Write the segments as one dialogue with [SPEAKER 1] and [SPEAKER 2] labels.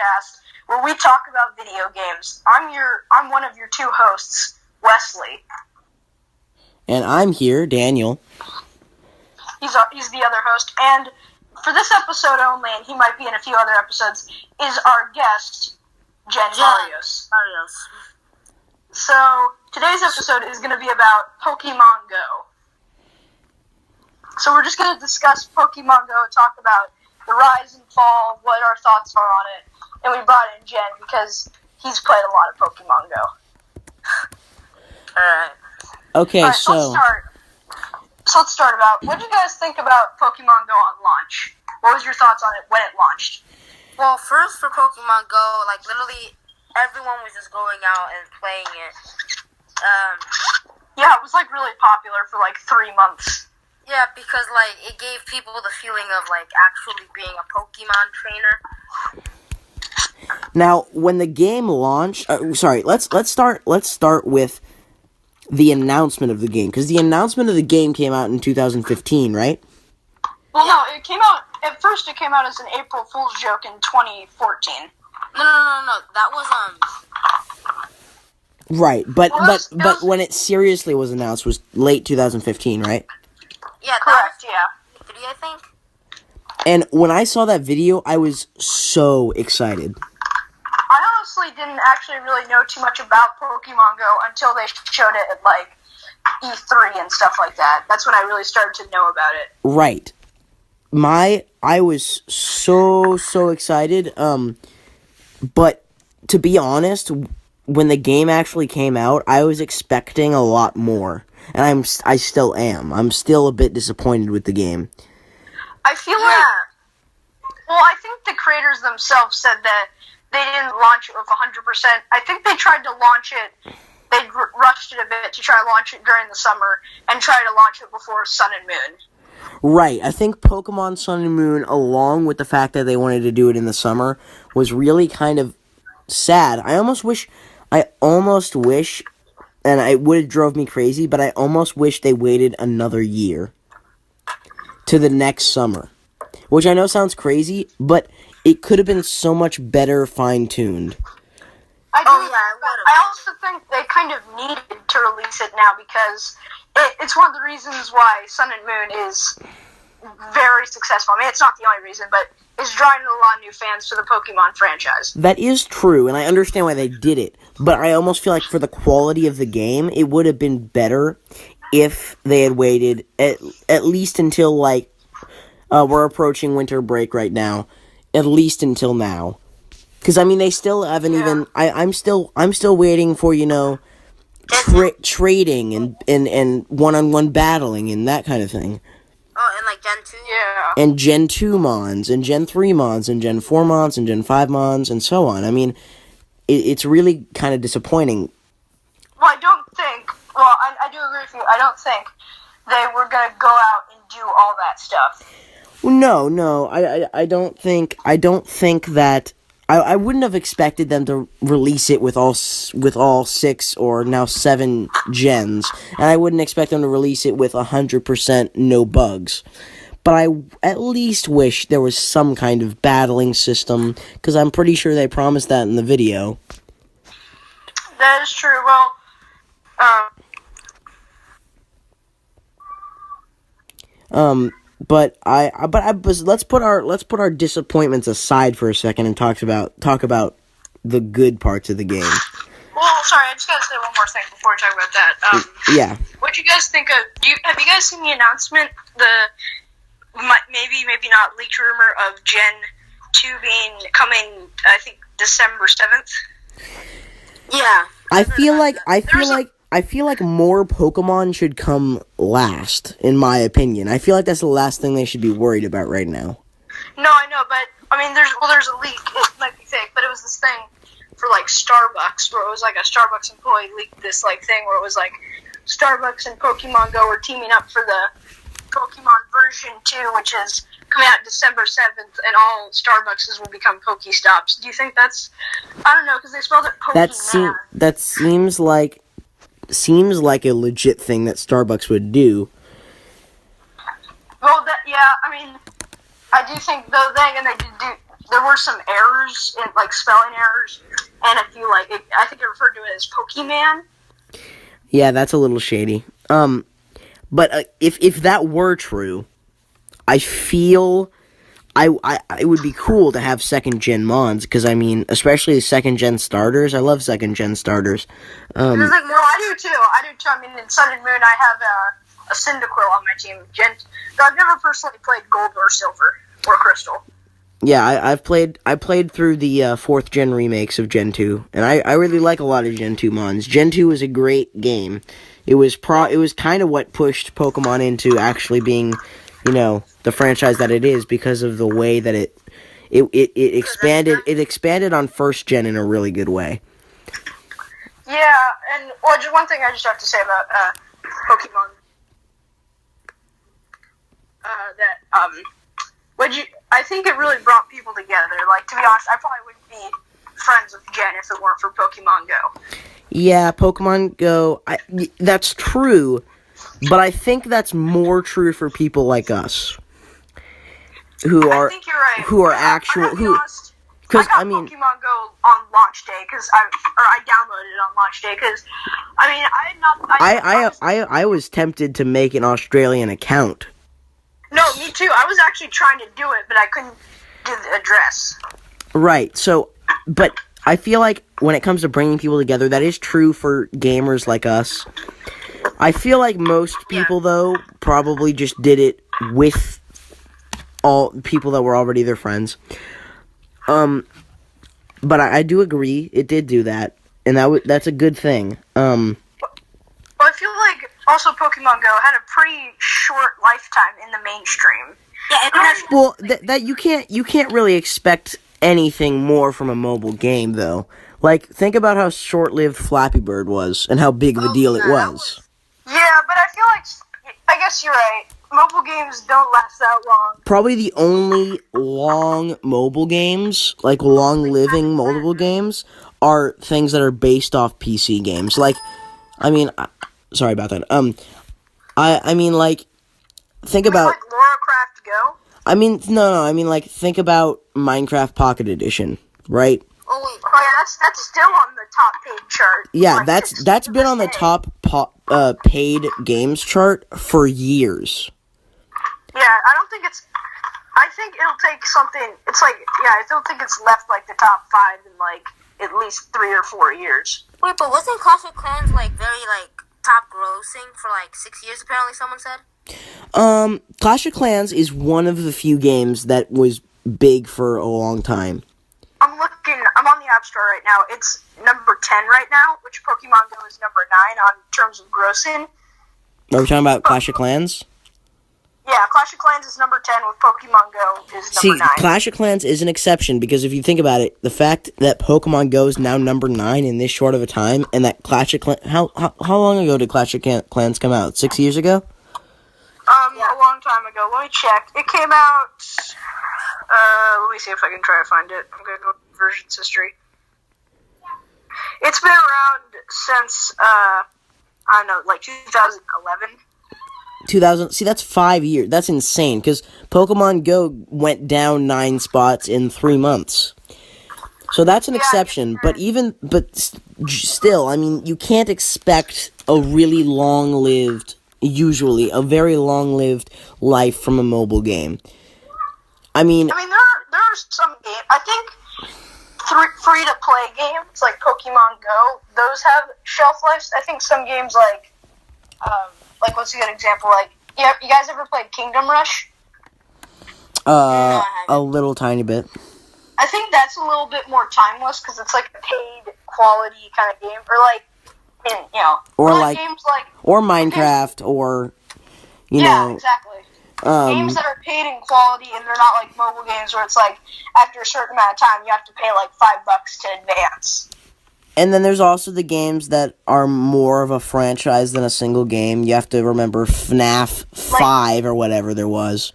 [SPEAKER 1] podcast where we talk about video games. I'm one of your two hosts, Wesley.
[SPEAKER 2] And I'm here, Daniel.
[SPEAKER 1] He's the other host, and for this episode only, and he might be in a few other episodes, is our guest, Jen Marios. So, today's episode is going to be about Pokemon Go. So we're just going to discuss Pokemon Go, talk about the rise and fall, what our thoughts are on it, and we brought in Jen because he's played a lot of Pokemon Go.
[SPEAKER 3] Alright.
[SPEAKER 2] Okay,
[SPEAKER 1] Alright,
[SPEAKER 2] so
[SPEAKER 1] let's start about, what did you guys think about Pokemon Go on launch? What was your thoughts on it when it launched?
[SPEAKER 3] Well, first for Pokemon Go, like, literally everyone was just going out and playing it.
[SPEAKER 1] Yeah, it was, like, really popular for, like, 3 months.
[SPEAKER 3] Yeah, because, like, it gave people the feeling of, like, actually being a Pokemon trainer.
[SPEAKER 2] now when the game launched, let's start with the announcement of the game, because the announcement of the game came out in 2015, right?
[SPEAKER 1] Well, no, it came out as an April Fool's joke in 2014.
[SPEAKER 3] No, that was,
[SPEAKER 2] Right, but
[SPEAKER 1] Well, it was-
[SPEAKER 2] when it seriously was announced was late 2015, right?
[SPEAKER 3] Yeah,
[SPEAKER 1] Correct, yeah.
[SPEAKER 3] 3, I think.
[SPEAKER 2] And when I saw that video, I was so excited.
[SPEAKER 1] I honestly didn't actually really know too much about Pokemon Go until they showed it at, like, E3 and stuff like that. That's when I really started to know about it.
[SPEAKER 2] Right. I was so excited, but to be honest, when the game actually came out, I was expecting a lot more, and I still am. I'm still a bit disappointed with the game.
[SPEAKER 1] I feel like, well, I think the creators themselves said that they didn't launch it with 100%. I think they tried to launch it, they rushed it a bit to try to launch it during the summer, and try to launch it before Sun and Moon.
[SPEAKER 2] Right, I think Pokemon Sun and Moon, along with the fact that they wanted to do it in the summer, was really kind of sad. I almost wish, and it would have drove me crazy, but I almost wish they waited another year to the next summer. Which I know sounds crazy, but it could have been so much better fine-tuned.
[SPEAKER 1] I also think they kind of needed to release it now because it's one of the reasons why Sun and Moon is very successful. I mean, it's not the only reason, but it's drawing a lot of new fans to the Pokemon franchise.
[SPEAKER 2] That is true, and I understand why they did it, but I almost feel like for the quality of the game, it would have been better if they had waited at least until, like, we're approaching winter break right now, at least until now. Because, I mean, they still haven't even, I'm still waiting for, trading and one-on-one battling and that kind of thing.
[SPEAKER 3] Oh, and like Gen 2?
[SPEAKER 1] Yeah.
[SPEAKER 2] And Gen 2 Mons, and Gen 3 Mons, and Gen 4 Mons, and Gen 5 Mons, and so on. I mean, it's really kind of disappointing.
[SPEAKER 1] Well, I do agree with you. I don't think they were going to go out and do all that stuff.
[SPEAKER 2] No, I don't think that. I wouldn't have expected them to release it with all 6 or now 7 gens, and I wouldn't expect them to release it with 100% no bugs. But I at least wish there was some kind of battling system, because I'm pretty sure they promised that in the video.
[SPEAKER 1] That is true. Well,
[SPEAKER 2] But let's put our disappointments aside for a second and talk about the good parts of the game.
[SPEAKER 1] Well, sorry, I just gotta say one more thing before we talk about that.
[SPEAKER 2] Yeah.
[SPEAKER 1] What do you guys think of? Have you guys seen the announcement? Maybe not leaked rumor of Gen 2 coming. I think December 7th.
[SPEAKER 3] Yeah.
[SPEAKER 2] I feel like more Pokemon should come last, in my opinion. I feel like that's the last thing they should be worried about right now.
[SPEAKER 1] No, I know, but I mean, there's a leak. It might be fake, but it was this thing for like Starbucks, where it was like a Starbucks employee leaked this like thing where it was like Starbucks and Pokemon Go were teaming up for the Pokemon version 2, which is coming out December 7th, and all Starbucks will become Pokestops. Do you think that's, I don't know, because they spelled it Pokemon.
[SPEAKER 2] That seems like a legit thing that Starbucks would do.
[SPEAKER 1] Well, I mean, I do think, though, they did do, there were some errors, like spelling errors, and if you like, I think it referred to it as Pokemon.
[SPEAKER 2] Yeah, that's a little shady. But if that were true, I feel it would be cool to have second gen mods, because I mean, especially second gen starters. I love second gen starters.
[SPEAKER 1] I do too. I mean, in Sun and Moon, I have a Cyndaquil on my team. Though I've never personally played Gold or Silver or Crystal.
[SPEAKER 2] Yeah, I played through the 4th gen remakes of Gen 2, and I really like a lot of Gen 2 mods. Gen 2 was a great game. It was kind of what pushed Pokemon into actually being, the franchise that it is, because of the way that it expanded on 1st gen in a really good way.
[SPEAKER 1] Yeah, and just one thing I just have to say about Pokemon, I think it really brought people together. Like, to be honest, I probably wouldn't be friends with Jen if it weren't for Pokemon Go.
[SPEAKER 2] Yeah, Pokemon Go, that's true, but I think that's more true for people like us, who are actual, because
[SPEAKER 1] I got Pokemon Go on launch day I downloaded it on launch day because
[SPEAKER 2] I was tempted to make an Australian account.
[SPEAKER 1] No, me too. I was actually trying to do it, but I couldn't do the address.
[SPEAKER 2] Right. So, but I feel like when it comes to bringing people together, that is true for gamers like us. I feel like most people, though, probably just did it with all people that were already their friends. But I do agree, it did do that, and that's a good thing.
[SPEAKER 1] Well, I feel like also Pokemon Go had a pretty short lifetime in the mainstream.
[SPEAKER 2] Yeah, that you can't really expect anything more from a mobile game, though. Like, think about how short-lived Flappy Bird was, and how big of a deal it was.
[SPEAKER 1] Yeah, but I guess you're right. Mobile games don't last that long.
[SPEAKER 2] Probably the only long mobile games, like long-living mobile games, are things that are based off PC games. Like, I mean, sorry about that. I mean, like, think about...
[SPEAKER 1] like Laura Craft Go?
[SPEAKER 2] I mean, no, I mean, like, think about Minecraft Pocket Edition, right?
[SPEAKER 1] Oh, yeah, that's still on the top paid chart.
[SPEAKER 2] Yeah,
[SPEAKER 1] like,
[SPEAKER 2] that's been on the top paid games chart for years.
[SPEAKER 1] Yeah, I think it'll take something, I don't think it's left, like, the top 5 in, like, at least 3 or 4 years.
[SPEAKER 3] Wait, but wasn't Clash of Clans, like, very, like, top grossing for, like, 6 years, apparently, someone said?
[SPEAKER 2] Clash of Clans is one of the few games that was big for a long time.
[SPEAKER 1] I'm on the App Store right now. It's number 10 right now, which Pokemon Go is number 9 on terms of grossing.
[SPEAKER 2] Are we talking about Clash of Clans?
[SPEAKER 1] Yeah, Clash of Clans is number 10 with Pokemon Go is number 9.
[SPEAKER 2] See, Clash of Clans is an exception, because if you think about it, the fact that Pokemon Go is now number 9 in this short of a time, and that Clash of Clans... How long ago did Clash of Clans come out? 6 years ago?
[SPEAKER 1] A long time ago. Let me check. It came out... let me see if I can try to find it. I'm gonna go to versions history. It's been around since, I don't know, like 2011.
[SPEAKER 2] 2000. See, that's 5 years. That's insane, because Pokemon Go went down 9 spots in 3 months. So that's an exception, but still, I mean, you can't expect a really long-lived, usually, a very long-lived life from a mobile game. I mean,
[SPEAKER 1] there are some games, I think free-to-play games, like Pokemon Go, those have shelf lives. I think some games like what's a good example, like, you guys ever played Kingdom Rush?
[SPEAKER 2] A little tiny bit.
[SPEAKER 1] I think that's a little bit more timeless, because it's like a paid quality kind of game, games like...
[SPEAKER 2] Or Minecraft, or,
[SPEAKER 1] Yeah, exactly. Games that are paid in quality, and they're not like mobile games where it's like, after a certain amount of time, you have to pay like $5 to advance.
[SPEAKER 2] And then there's also the games that are more of a franchise than a single game. You have to remember FNAF 5 or whatever there was.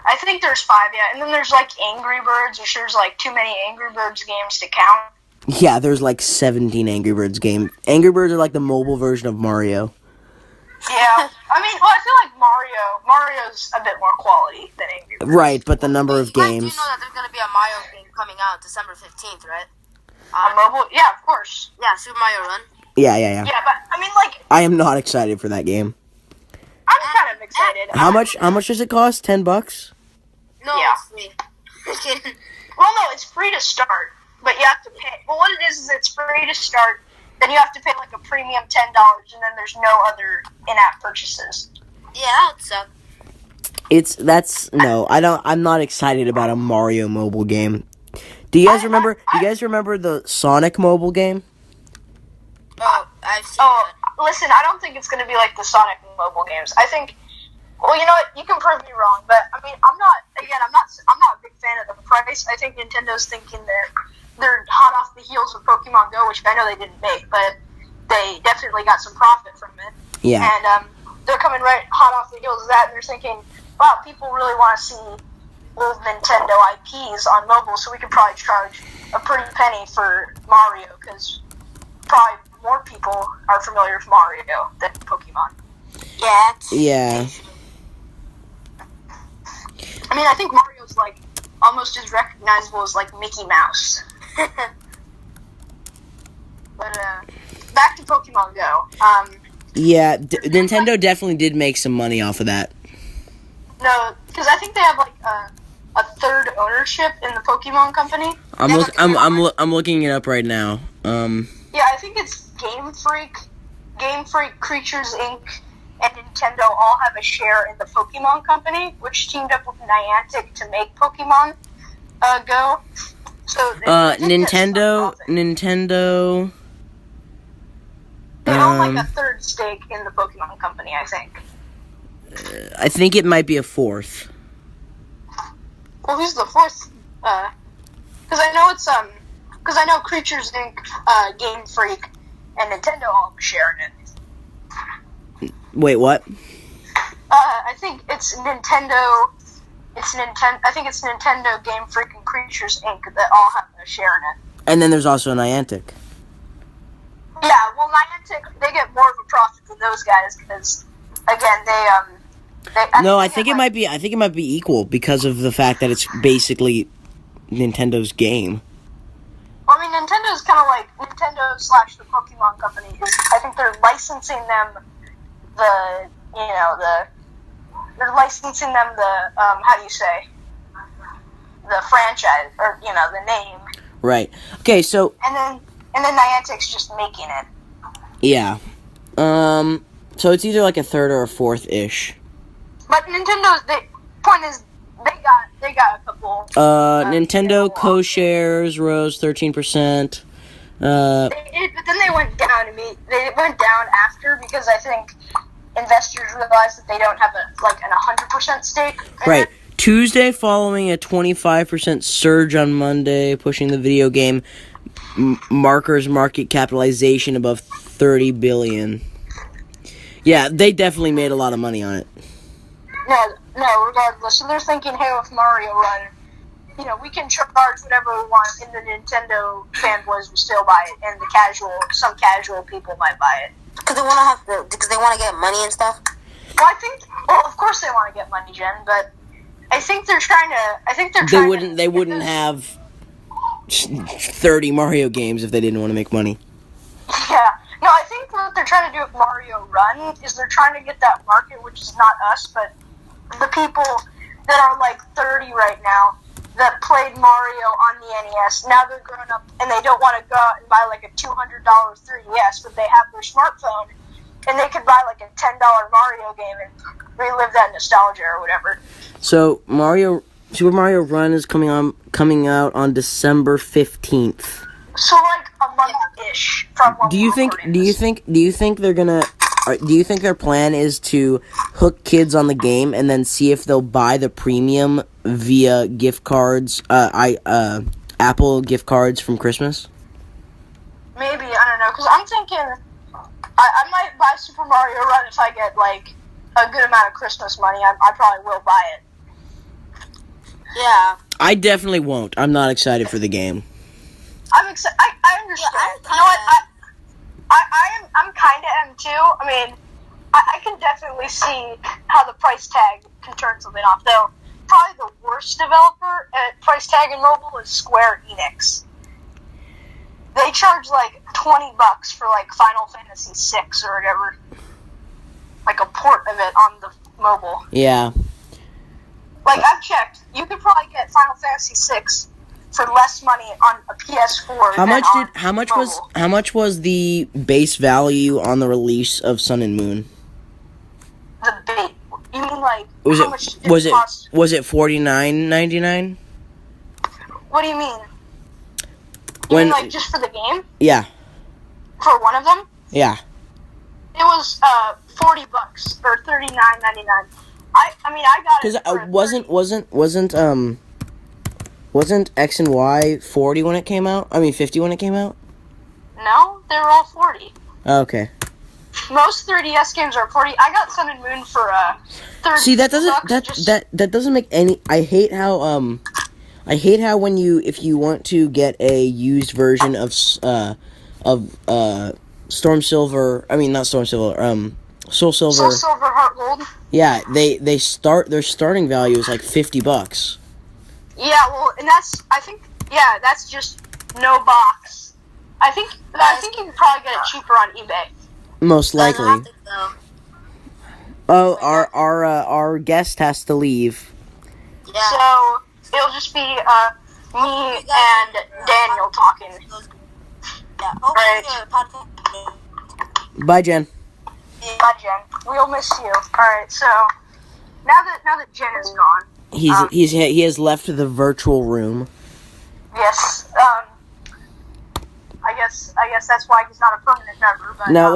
[SPEAKER 1] I think there's 5, yeah. And then there's like Angry Birds, which there's like too many Angry Birds games to count.
[SPEAKER 2] Yeah, there's like 17 Angry Birds games. Angry Birds are like the mobile version of Mario.
[SPEAKER 1] Yeah, I mean, well, I feel like Mario's a bit more quality than Angry Birds.
[SPEAKER 2] Right, but the number of
[SPEAKER 3] You guys
[SPEAKER 2] games.
[SPEAKER 3] do know that there's going to be a Mario game coming out December 15th, right?
[SPEAKER 1] On mobile? Yeah, of course.
[SPEAKER 3] Yeah, Super Mario Run.
[SPEAKER 2] Yeah.
[SPEAKER 1] Yeah, but, I mean, like,
[SPEAKER 2] I am not excited for that game.
[SPEAKER 1] I'm kind of excited.
[SPEAKER 2] How much does it cost? $10?
[SPEAKER 3] No,
[SPEAKER 1] Yeah.
[SPEAKER 3] it's free. Just kidding.
[SPEAKER 1] Well, no, it's free to start, but you have to pay. Well, what it is it's free to start, then you have to pay, like, a premium $10, and then there's no other in-app purchases.
[SPEAKER 3] Yeah, that would suck.
[SPEAKER 2] I'm not excited about a Mario mobile game. Do you guys remember the Sonic mobile game?
[SPEAKER 3] Oh, I've seen
[SPEAKER 1] Oh,
[SPEAKER 3] that.
[SPEAKER 1] listen, I don't think it's going to be like the Sonic mobile games. I think, well, you know what? You can prove me wrong, but I mean, I'm not a big fan of the price. I think Nintendo's thinking they're hot off the heels of Pokemon Go, which I know they didn't make, but they definitely got some profit from it.
[SPEAKER 2] Yeah.
[SPEAKER 1] And they're coming right hot off the heels of that, and they're thinking, wow, people really want to see old Nintendo IPs on mobile, so we could probably charge a pretty penny for Mario, because probably more people are familiar with Mario than Pokemon.
[SPEAKER 2] Yeah.
[SPEAKER 1] I mean, I think Mario's, like, almost as recognizable as, like, Mickey Mouse. But, back to Pokemon Go.
[SPEAKER 2] Yeah, Nintendo definitely did make some money off of that.
[SPEAKER 1] No, because I think they have, like, a third ownership in the Pokemon company.
[SPEAKER 2] I'm looking it up right now.
[SPEAKER 1] Yeah, I think it's Game Freak, Creatures Inc., and Nintendo all have a share in the Pokemon company, which teamed up with Niantic to make Pokemon Go. So
[SPEAKER 2] Nintendo.
[SPEAKER 1] They own like a third stake in the Pokemon company, I think.
[SPEAKER 2] I think it might be a fourth.
[SPEAKER 1] Well, who's the fourth? Because I know Creatures Inc., Game Freak, and Nintendo all have a share in it.
[SPEAKER 2] Wait, what?
[SPEAKER 1] I think it's Nintendo. I think it's Nintendo, Game Freak, and Creatures Inc. that all have a share in it.
[SPEAKER 2] And then there's also Niantic.
[SPEAKER 1] Yeah, well, Niantic, they get more of a profit than those guys because, again,
[SPEAKER 2] I think it might be equal because of the fact that it's basically Nintendo's game.
[SPEAKER 1] Well, I mean, Nintendo's kind of like Nintendo / the Pokemon company. I think they're licensing them the franchise, or, the name.
[SPEAKER 2] Right. Okay, so...
[SPEAKER 1] And then Niantic's just making it.
[SPEAKER 2] Yeah. So it's either like a third or a fourth-ish.
[SPEAKER 1] But the point is, they got a couple...
[SPEAKER 2] Nintendo co-shares rose 13%.
[SPEAKER 1] They did, but then they went down after because I think investors realized that they don't have an 100% stake.
[SPEAKER 2] Right. Tuesday following a 25% surge on Monday, pushing the video game marker's market capitalization above $30 billion. Yeah, they definitely made a lot of money on it.
[SPEAKER 1] No, regardless. So they're thinking, hey, with Mario Run, we can charge whatever we want, and the Nintendo fanboys will still buy it, and some casual people might buy it.
[SPEAKER 3] Because they want to get money and stuff?
[SPEAKER 1] Well, of course they want to get money, Jen, but I think they're trying to...
[SPEAKER 2] They wouldn't have 30 Mario games if they didn't want to make money.
[SPEAKER 1] Yeah. No, I think what they're trying to do with Mario Run is they're trying to get that market, which is not us, but the people that are 30 right now that played Mario on the NES. Now they're grown up and they don't want to go out and buy a $200 3DS, but they have their smartphone and they could buy a $10 Mario game and relive that nostalgia or whatever.
[SPEAKER 2] So Super Mario Run is coming out on December 15th.
[SPEAKER 1] So a month-ish from when
[SPEAKER 2] Do you think they're gonna? Do you think their plan is to hook kids on the game and then see if they'll buy the premium via gift cards, Apple gift cards from Christmas?
[SPEAKER 1] Maybe, I don't know, because I'm thinking I might buy Super Mario Run if I get a good amount of Christmas money. I probably will buy it. Yeah.
[SPEAKER 2] I definitely won't. I'm not excited for the game.
[SPEAKER 1] I'm excited. I understand. You know what? I'm kind of am too. I mean, I can definitely see how the price tag can turn something off. Though, probably the worst developer at price tag and mobile is Square Enix. They charge like $20 for like Final Fantasy VI or whatever, like a port of it on the mobile.
[SPEAKER 2] Yeah.
[SPEAKER 1] Like I've checked, you could probably get Final Fantasy VI for less money on a PS4.
[SPEAKER 2] How much was the base value on the release of Sun and Moon?
[SPEAKER 1] The bait. You mean like how much did it cost?
[SPEAKER 2] Was it $49.99?
[SPEAKER 1] What do you mean? You mean like just for the game?
[SPEAKER 2] Yeah.
[SPEAKER 1] For one of them?
[SPEAKER 2] Yeah.
[SPEAKER 1] It was $40 or $39.99. I mean I got it.
[SPEAKER 2] Because wasn't X and Y 40 when it came out? I mean 50 when it came out?
[SPEAKER 1] No, they were all 40.
[SPEAKER 2] Okay.
[SPEAKER 1] Most 3DS games are 40. I got Sun and Moon for $30.
[SPEAKER 2] See, that doesn't make any. I hate how when if you want to get a used version of Storm Silver. I mean not Storm Silver. Soul Silver.
[SPEAKER 1] Soul Silver Heart Gold.
[SPEAKER 2] Yeah, their starting value is like $50.
[SPEAKER 1] Yeah, well, and that's just no box. I think you can probably get it cheaper on eBay.
[SPEAKER 2] Most likely. Oh, our guest has to leave.
[SPEAKER 3] Yeah.
[SPEAKER 1] So it'll just be me and Daniel talking.
[SPEAKER 3] Yeah.
[SPEAKER 1] Right.
[SPEAKER 2] Bye, Jen.
[SPEAKER 1] Bye, Jen. We'll miss you. All right. So now that Jen is gone,
[SPEAKER 2] he has left the virtual room.
[SPEAKER 1] Yes. I guess that's why he's not a permanent member. But
[SPEAKER 2] now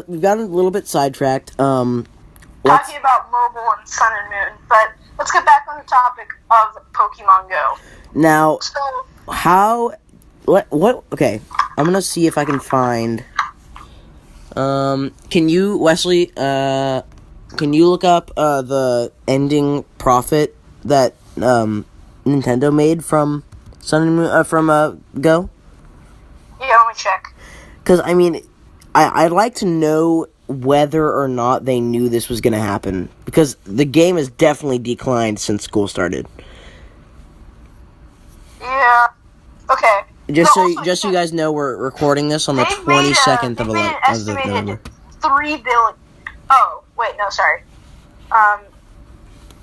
[SPEAKER 2] we've gotten a little bit sidetracked.
[SPEAKER 1] Talking about mobile and Sun and Moon, but let's get back on the topic of Pokemon Go.
[SPEAKER 2] Now,
[SPEAKER 1] So
[SPEAKER 2] okay, I'm gonna see if I can find. Can you, Wesley? Can you look up the ending profit that Nintendo made from Sun and Moon from Go?
[SPEAKER 1] Yeah, let me check.
[SPEAKER 2] Because I mean, I'd like to know whether or not they knew this was gonna happen, because the game has definitely declined since school started.
[SPEAKER 1] Yeah. Okay.
[SPEAKER 2] Just so you guys know, we're recording this on the 22nd of November.
[SPEAKER 1] Estimated $3 billion. Oh, wait, no, sorry.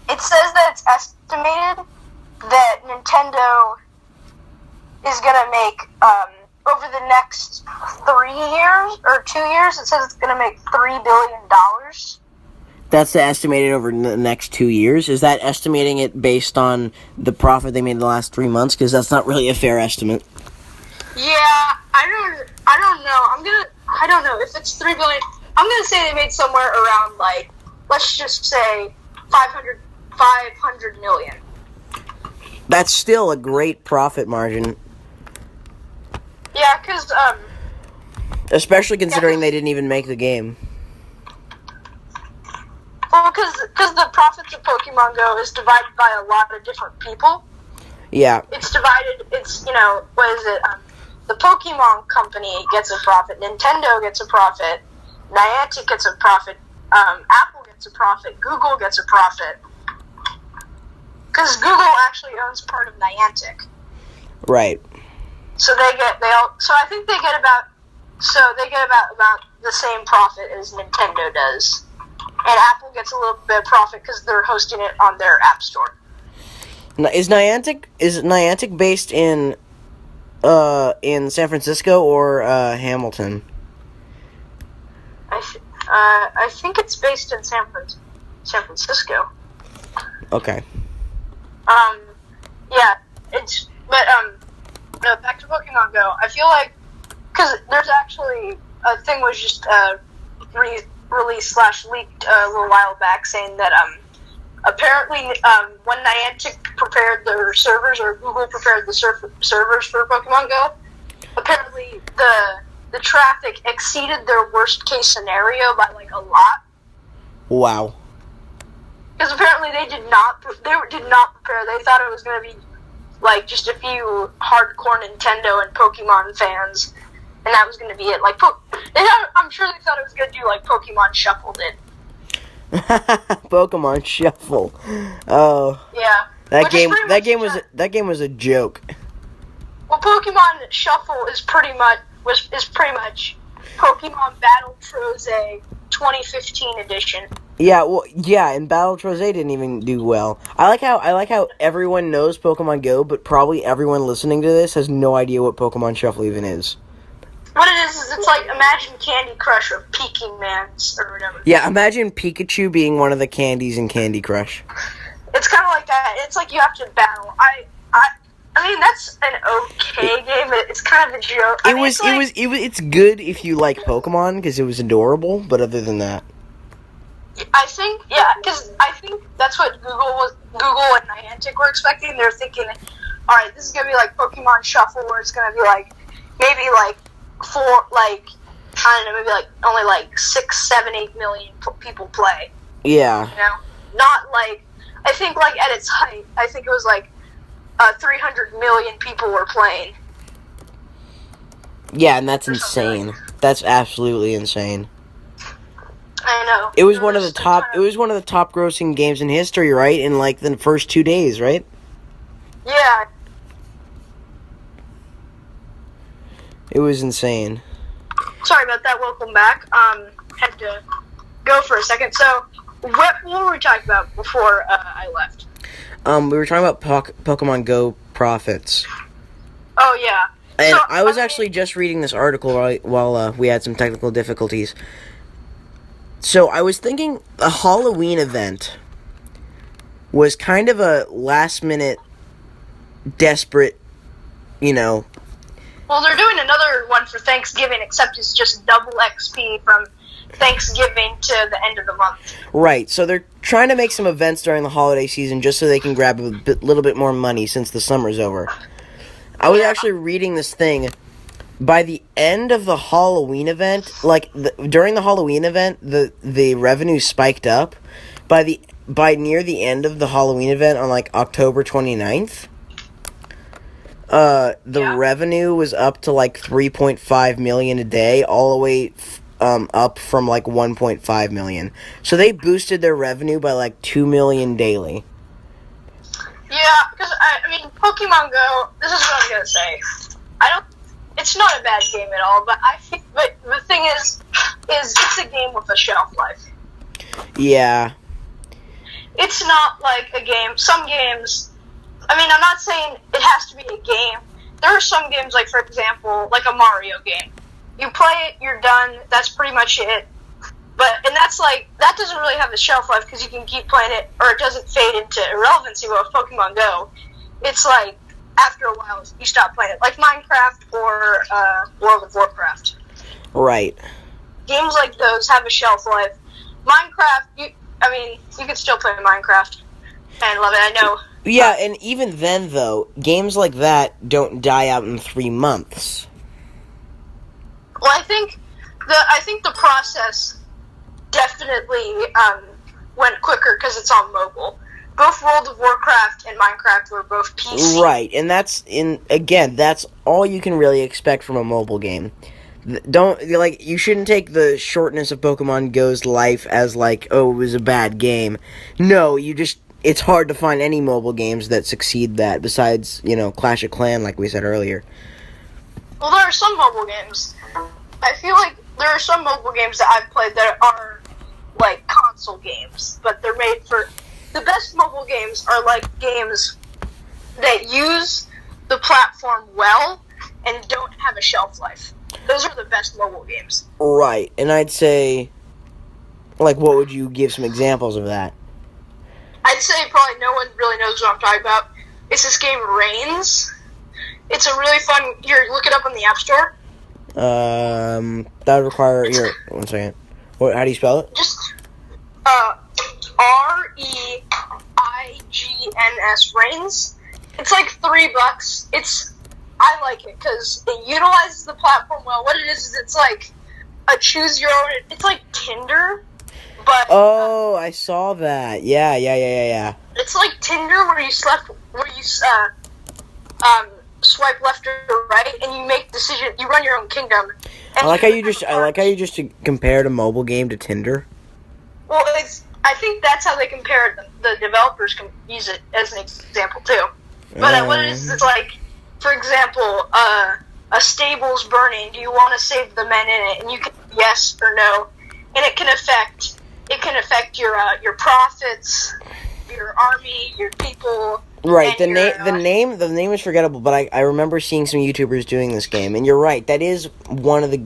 [SPEAKER 1] It says that it's estimated that Nintendo is gonna make over the next 3 years or 2 years. It says it's gonna make $3 billion.
[SPEAKER 2] That's estimated over the next 2 years. Is that estimating it based on the profit they made in the last 3 months? Because that's not really a fair estimate.
[SPEAKER 1] Yeah, I don't know. I don't know if it's $3 billion. I'm gonna say they made somewhere around like, let's just say 500 million.
[SPEAKER 2] That's still a great profit margin.
[SPEAKER 1] Yeah, because
[SPEAKER 2] especially considering they didn't even make the game.
[SPEAKER 1] Well, because the profits of Pokemon Go is divided by a lot of different people.
[SPEAKER 2] Yeah.
[SPEAKER 1] It's divided. It's what is it? The Pokemon Company gets a profit. Nintendo gets a profit. Niantic gets a profit. Apple gets a profit. Google gets a profit. Because Google actually owns part of Niantic.
[SPEAKER 2] Right.
[SPEAKER 1] So I think they get about the same profit as Nintendo does. And Apple gets a little bit of profit because they're hosting it on their app store.
[SPEAKER 2] Is Niantic based in San Francisco or Hamilton?
[SPEAKER 1] I think it's based in San Francisco.
[SPEAKER 2] Okay.
[SPEAKER 1] Yeah, no, back to Pokemon Go. I feel like, because there's actually, a thing was just, released/leaked a little while back saying that, apparently, when Niantic prepared their servers, or Google prepared the servers for Pokemon Go, apparently the traffic exceeded their worst case scenario by, like, a lot.
[SPEAKER 2] Wow.
[SPEAKER 1] Because apparently they did not prepare. They thought it was going to be like just a few hardcore Nintendo and Pokemon fans, and that was going to be it. Like I'm sure they thought it was going to do like Pokemon Shuffled It,
[SPEAKER 2] Pokemon Shuffle. Oh,
[SPEAKER 1] Yeah.
[SPEAKER 2] that
[SPEAKER 1] Which is
[SPEAKER 2] game.
[SPEAKER 1] pretty
[SPEAKER 2] That
[SPEAKER 1] much
[SPEAKER 2] game was.
[SPEAKER 1] just-
[SPEAKER 2] That game was a joke.
[SPEAKER 1] Well, Pokemon Shuffle is pretty much Pokemon Battle Trose 2015 edition.
[SPEAKER 2] Yeah, well, yeah, and Battle Trose didn't even do well. I like how everyone knows Pokemon Go, but probably everyone listening to this has no idea what Pokemon Shuffle even is.
[SPEAKER 1] What it is it's like imagine Candy Crush or Peking Mans or whatever.
[SPEAKER 2] Yeah, imagine Pikachu being one of the candies in Candy Crush.
[SPEAKER 1] It's kind of like that. It's like you have to battle. I mean that's an okay game, but it's kind of a joke.
[SPEAKER 2] It's good if you like Pokemon because it was adorable, but other than that,
[SPEAKER 1] I think because I think that's what Google and Niantic were expecting. They're thinking, all right, this is gonna be like Pokemon Shuffle, where it's gonna be like maybe like I don't know, maybe like only like 6, 7, 8 million people play.
[SPEAKER 2] yeah.
[SPEAKER 1] You know, not like I think like at its height, I think it was like 300 million people were playing.
[SPEAKER 2] Yeah, and that's insane. That's absolutely insane.
[SPEAKER 1] I know.
[SPEAKER 2] It was one of the top. It was one of the top grossing games in history, right? In like the first 2 days, right?
[SPEAKER 1] Yeah.
[SPEAKER 2] It was insane.
[SPEAKER 1] Sorry about that. Welcome back. Had to go for a second. So, what were we talking about before I left?
[SPEAKER 2] We were talking about Pokemon Go profits.
[SPEAKER 1] Oh yeah.
[SPEAKER 2] And
[SPEAKER 1] So,
[SPEAKER 2] I was actually just reading this article while we had some technical difficulties. So I was thinking a Halloween event was kind of a last-minute, desperate,
[SPEAKER 1] Well, they're doing another one for Thanksgiving, except it's just double XP from Thanksgiving to the end of the month.
[SPEAKER 2] Right, so they're trying to make some events during the holiday season just so they can grab a little bit more money since the summer's over. I was actually reading this thing. By the end of the Halloween event, during the Halloween event, the revenue spiked up. By near the end of the Halloween event on like October 29th, the revenue was up to like 3.5 million a day, all the way up from like 1.5 million. So they boosted their revenue by like 2 million daily.
[SPEAKER 1] Yeah, because I mean, Pokemon Go. This is what I'm gonna say. It's not a bad game at all, but the thing is it's a game with a shelf life.
[SPEAKER 2] Yeah.
[SPEAKER 1] It's not like a game. Some games, I mean, I'm not saying it has to be a game. There are some games, like, for example, like a Mario game. You play it, you're done, that's pretty much it. And that's like, that doesn't really have a shelf life because you can keep playing it, or it doesn't fade into irrelevancy with Pokemon Go. It's like, after a while, you stop playing it. Like Minecraft or World of Warcraft.
[SPEAKER 2] Right.
[SPEAKER 1] Games like those have a shelf life. Minecraft, you can still play Minecraft and love it, I know.
[SPEAKER 2] Yeah, and even then, though, games like that don't die out in 3 months.
[SPEAKER 1] Well, I think the process definitely went quicker because it's on mobile. Both World of Warcraft and Minecraft were both PC.
[SPEAKER 2] Right, and that's all you can really expect from a mobile game. You shouldn't take the shortness of Pokemon Go's life as like, oh, it was a bad game. No, it's hard to find any mobile games that succeed that besides, Clash of Clans, like we said earlier.
[SPEAKER 1] Well, there are some mobile games. I feel like there are some mobile games that I've played that are like console games, but they're made for... The best mobile games are like games that use the platform well and don't have a shelf life. Those are the best mobile games.
[SPEAKER 2] Right, and I'd say, like, what would you give some examples of that?
[SPEAKER 1] I'd say probably no one really knows what I'm talking about. It's this game Reigns. It's a really fun... Here, look it up on the App Store.
[SPEAKER 2] That would require... Here, 1 second. How do you spell it?
[SPEAKER 1] Just, Reigns, Reigns. It's like $3. I like it because it utilizes the platform well. What it is it's like a choose your own. It's like Tinder, but
[SPEAKER 2] oh, I saw that. Yeah.
[SPEAKER 1] It's like Tinder where you swipe left or right, and you make decisions. You run your own kingdom.
[SPEAKER 2] I like how you just compared a mobile game to Tinder.
[SPEAKER 1] Well, I think that's how they compare it. The developers can use it as an example too. But what is it like? For example, a stable's burning. Do you want to save the men in it? And you can yes or no, and it can affect your profits, your army, your people.
[SPEAKER 2] Right. The name is forgettable, but I remember seeing some YouTubers doing this game, and you're right. That is one of the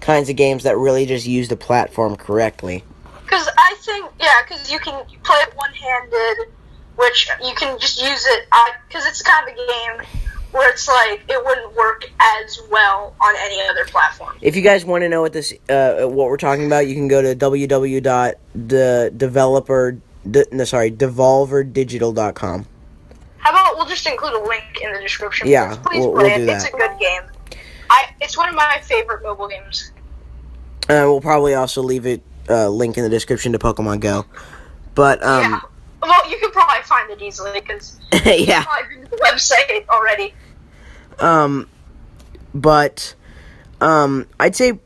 [SPEAKER 2] kinds of games that really just use the platform correctly.
[SPEAKER 1] Because I think, because you can play it one-handed, which you can just use it, because it's kind of a game where it's like, it wouldn't work as well on any other platform.
[SPEAKER 2] If you guys want to know what we're talking about, you can go to devolverdigital.com.
[SPEAKER 1] How about we'll just include a link in the description?
[SPEAKER 2] Yeah,
[SPEAKER 1] please
[SPEAKER 2] we'll
[SPEAKER 1] play
[SPEAKER 2] do
[SPEAKER 1] it.
[SPEAKER 2] that.
[SPEAKER 1] It's a good game. It's one of my favorite mobile games.
[SPEAKER 2] We'll probably also leave it link in the description to Pokemon Go. But
[SPEAKER 1] yeah. Well, you can probably find it easily because
[SPEAKER 2] yeah,
[SPEAKER 1] I've been to the website already.
[SPEAKER 2] But I'd say,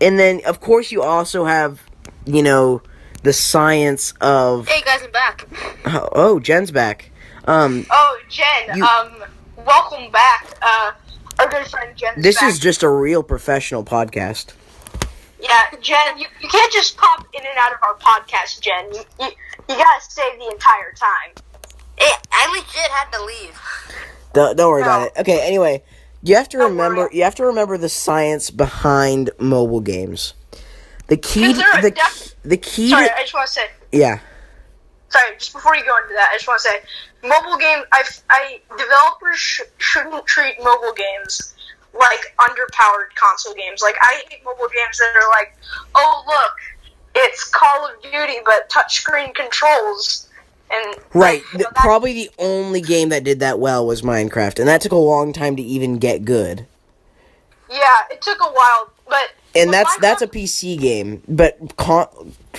[SPEAKER 2] and then of course you also have, the science of.
[SPEAKER 3] Hey guys, I'm back.
[SPEAKER 2] Oh, Jen's back.
[SPEAKER 1] Jen, welcome back. Our good friend Jen.
[SPEAKER 2] This is just a real professional podcast.
[SPEAKER 1] Yeah, Jen, you can't just pop in and out of our podcast, Jen. You gotta stay the entire time.
[SPEAKER 3] I legit had to leave.
[SPEAKER 2] Don't worry about it. Okay, anyway, you have to remember the science behind mobile games. The key.
[SPEAKER 1] Sorry, I just want to say.
[SPEAKER 2] Yeah.
[SPEAKER 1] Sorry, just before you go into that, I just want to say, mobile game. Developers shouldn't treat mobile games like underpowered console games. Like, I hate mobile games that are like, oh look, it's Call of Duty but touchscreen controls. And
[SPEAKER 2] right, probably the only game that did that well was Minecraft, and that took a long time to even get good.
[SPEAKER 1] Yeah, it took a while, but
[SPEAKER 2] that's a PC game, but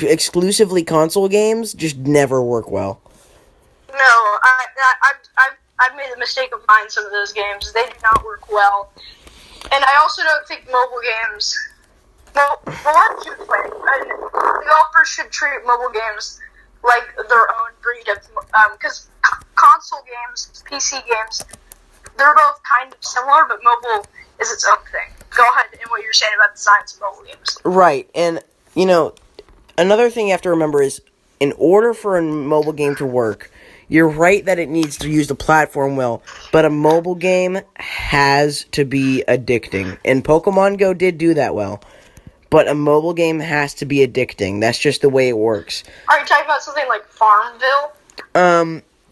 [SPEAKER 2] exclusively console games just never work well.
[SPEAKER 1] No, I've made the mistake of buying some of those games. They do not work well. And I also don't think mobile games. Well, developers should treat mobile games like their own breed of. Because console games, PC games, they're both kind of similar, but mobile is its own thing. Go ahead and what you're saying about the science of mobile games.
[SPEAKER 2] Right, and another thing you have to remember is, in order for a mobile game to work, you're right that it needs to use the platform well, but a mobile game has to be addicting. And Pokemon Go did do that well. But a mobile game has to be addicting. That's just the way it works.
[SPEAKER 1] Are you talking about something like Farmville?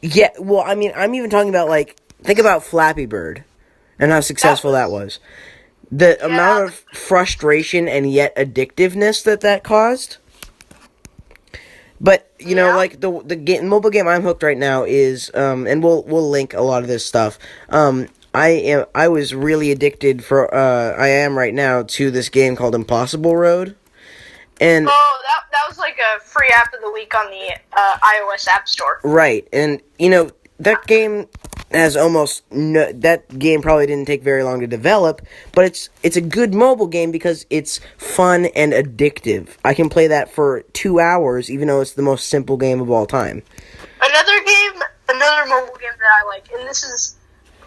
[SPEAKER 2] Yeah, well, I mean, I'm even talking about, think about Flappy Bird and how successful that was. The amount of frustration and yet addictiveness that caused. But the mobile game I'm hooked right now is and we'll link a lot of this stuff. I was really addicted I am right now to this game called Impossible Road. And
[SPEAKER 1] that was like a free app of the week on the iOS App Store.
[SPEAKER 2] Right, and that game has that game probably didn't take very long to develop, but it's a good mobile game because it's fun and addictive. I can play that for 2 hours, even though it's the most simple game of all time. Another
[SPEAKER 1] mobile game that I like, and this is,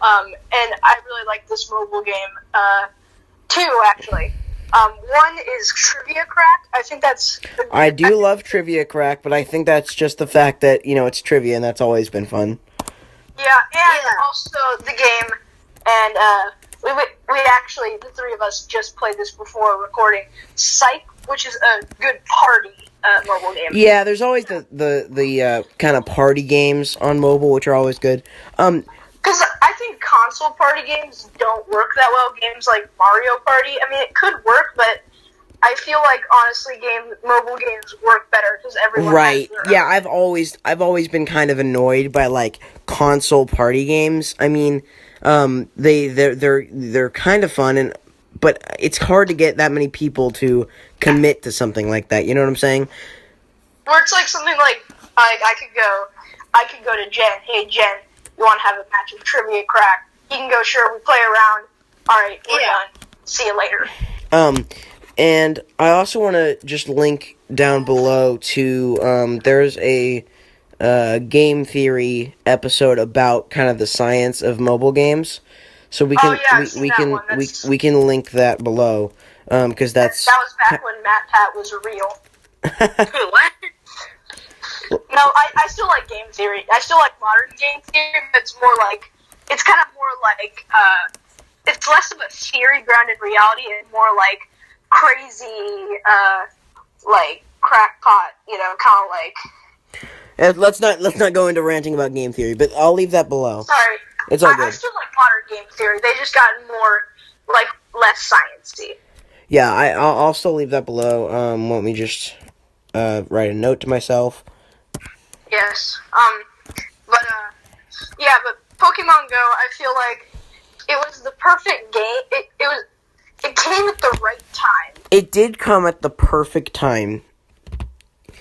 [SPEAKER 1] and I really like this mobile game, two actually. One is Trivia Crack. I think that's.
[SPEAKER 2] I do love Trivia Crack, but I think that's just the fact that it's trivia, and that's always been fun.
[SPEAKER 1] Yeah, and also the game, and we actually, the three of us just played this before recording, Psych, which is a good party mobile game.
[SPEAKER 2] Yeah, there's always the kind of party games on mobile, which are always good.
[SPEAKER 1] Because I think console party games don't work that well. Games like Mario Party, I mean, it could work, but I feel like honestly, mobile games work better because everyone
[SPEAKER 2] right.
[SPEAKER 1] has their
[SPEAKER 2] Yeah, I've always been kind of annoyed by console party games. I mean, they're kind of fun, but it's hard to get that many people to commit to something like that. You know what I'm saying?
[SPEAKER 1] Where it's like something like I could go to Jen. Hey Jen, you want to have a match of Trivia Crack? You can go. Sure, we play around. All right, we're done. See you later.
[SPEAKER 2] And I also want to just link down below to there's a game theory episode about kind of the science of mobile games. So we can we can link that below because
[SPEAKER 1] that was back when MatPat was real.
[SPEAKER 3] What?
[SPEAKER 1] No, I still like game theory. I still like modern game theory, but it's kind of more like, it's less of a theory grounded reality and more like crazy, like crackpot, kind of like.
[SPEAKER 2] Let's not go into ranting about game theory, but I'll leave that below.
[SPEAKER 1] Sorry,
[SPEAKER 2] it's all good.
[SPEAKER 1] I still like modern game theory. They just got more like less sciencey.
[SPEAKER 2] Yeah, I'll still leave that below. Let me just write a note to myself.
[SPEAKER 1] Yes. But Pokemon Go, I feel like it was the perfect game. It came at the right time.
[SPEAKER 2] It did come at the perfect time.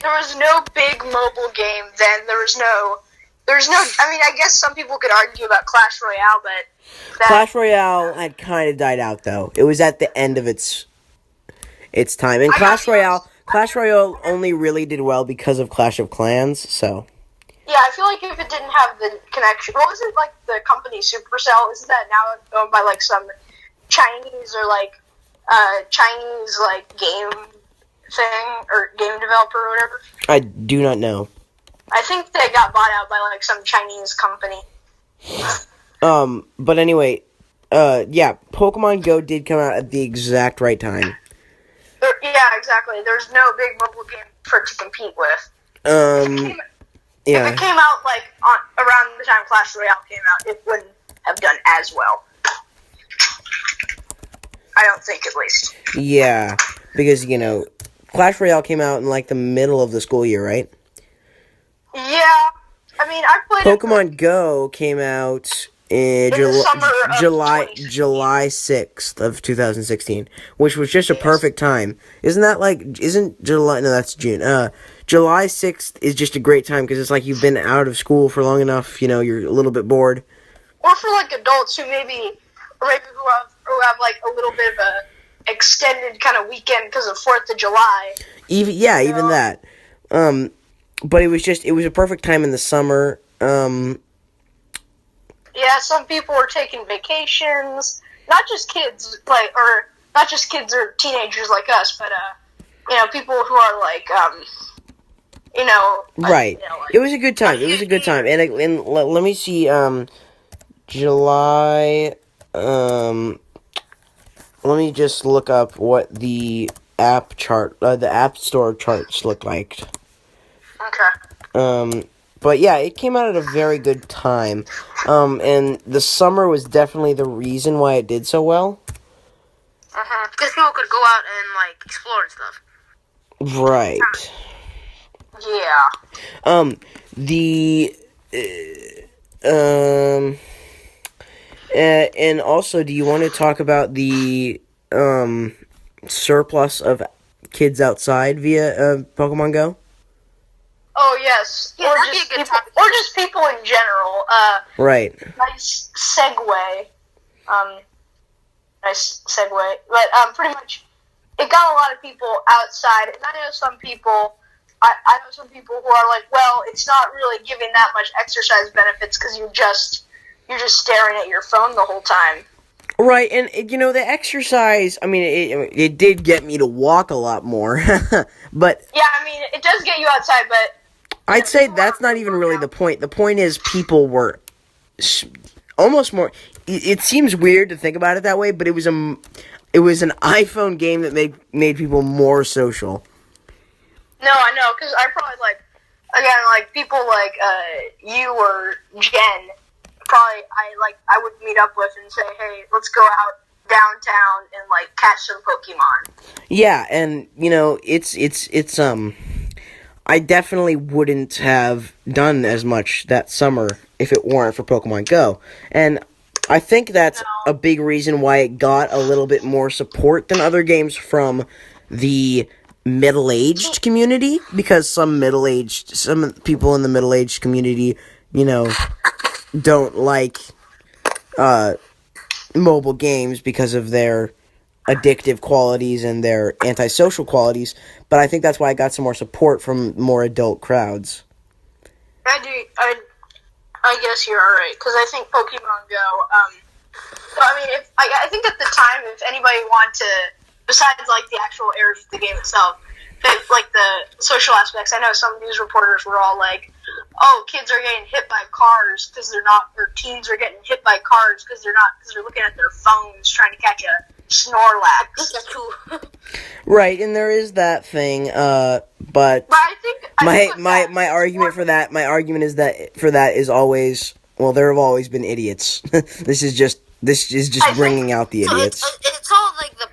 [SPEAKER 1] There was no big mobile game then. There's no. I mean, I guess some people could argue about Clash Royale, but
[SPEAKER 2] Clash Royale had kind of died out though. It was at the end of its time, and Clash Royale only really did well because of Clash of Clans. So.
[SPEAKER 1] Yeah, I feel like if it didn't have the connection, what was it like the company Supercell? Isn't that now owned by like some Chinese or like Chinese like game thing or game developer or whatever?
[SPEAKER 2] I do not know.
[SPEAKER 1] I think they got bought out by like some Chinese company.
[SPEAKER 2] But anyway, yeah, Pokemon Go did come out at the exact right time.
[SPEAKER 1] Yeah, exactly. There's no big mobile game for it to compete with.
[SPEAKER 2] Yeah.
[SPEAKER 1] If it came out like around the time Clash Royale came out, it wouldn't have done as well. I don't think, at least.
[SPEAKER 2] Yeah, because Clash Royale came out in like the middle of the school year, right?
[SPEAKER 1] Yeah, I mean, I played
[SPEAKER 2] Pokemon Go came out in July 6th of 2016, which was just a perfect time. Isn't July? No, that's June. July 6th is just a great time because it's like you've been out of school for long enough. You're a little bit bored.
[SPEAKER 1] Or for like adults who maybe who have like a little bit of a extended kind of weekend because of 4th of July.
[SPEAKER 2] Even that. But it was a perfect time in the summer.
[SPEAKER 1] Yeah, some people were taking vacations. Not just kids, or not just kids or teenagers like us, but people who are like
[SPEAKER 2] Right. It was a good time. And let me see. July. Let me just look up what the app store charts look like.
[SPEAKER 1] Okay.
[SPEAKER 2] But yeah, it came out at a very good time. And the summer was definitely the reason why it did so well.
[SPEAKER 3] Because people could go out and like explore and stuff.
[SPEAKER 2] Right.
[SPEAKER 1] Yeah.
[SPEAKER 2] And also, do you want to talk about the surplus of kids outside via Pokemon Go?
[SPEAKER 1] Oh yes,
[SPEAKER 3] yeah,
[SPEAKER 1] or just people in general.
[SPEAKER 2] Right.
[SPEAKER 1] Nice segue. But pretty much, it got a lot of people outside, and I know some people. I know some people who are like, well, it's not really giving that much exercise benefits because you're just staring at your phone the whole time.
[SPEAKER 2] Right, and the exercise. I mean, it did get me to walk a lot more, but
[SPEAKER 1] yeah, I mean, it does get you outside, but
[SPEAKER 2] I'd say that's not even really the point. The point is people were almost more. It seems weird to think about it that way, but it was an iPhone game that made people more social.
[SPEAKER 1] No, I know, because I probably like people like you or Jen. Probably I would meet up with and say, hey, let's go out downtown and like catch some Pokemon.
[SPEAKER 2] Yeah, and it's I definitely wouldn't have done as much that summer if it weren't for Pokemon Go. And I think that's a big reason why it got a little bit more support than other games from the middle-aged community, because some people in the middle-aged community, don't like mobile games because of their addictive qualities and their antisocial qualities, but I think that's why it got some more support from more adult crowds.
[SPEAKER 1] I guess you're right, because I think Pokemon Go, well, I mean, I think at the time, if anybody wanted to, besides, like, the actual errors of the game itself, like, the social aspects, I know some news reporters were all like, oh, kids are getting hit by cars because they're not, or teens are getting hit by cars because they're looking at their phones trying to catch a Snorlax.
[SPEAKER 3] That's true.
[SPEAKER 2] Right, and there is that thing, but
[SPEAKER 1] I think
[SPEAKER 2] my argument for that, is that for that is always, well, there have always been idiots. This is just bringing out the idiots.
[SPEAKER 3] It's all like the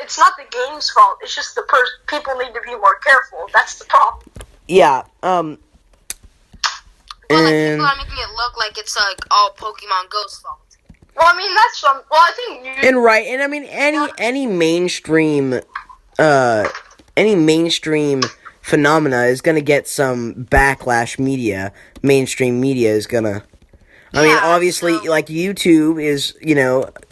[SPEAKER 1] it's not the game's fault. It's just people need to be more careful. That's the problem.
[SPEAKER 2] Yeah.
[SPEAKER 3] Well, like, people are making it look like it's like all Pokemon Go's fault.
[SPEAKER 1] Well, I mean I think
[SPEAKER 2] I mean any mainstream phenomena is gonna get some backlash. Mainstream media is gonna. I mean, obviously, like YouTube is,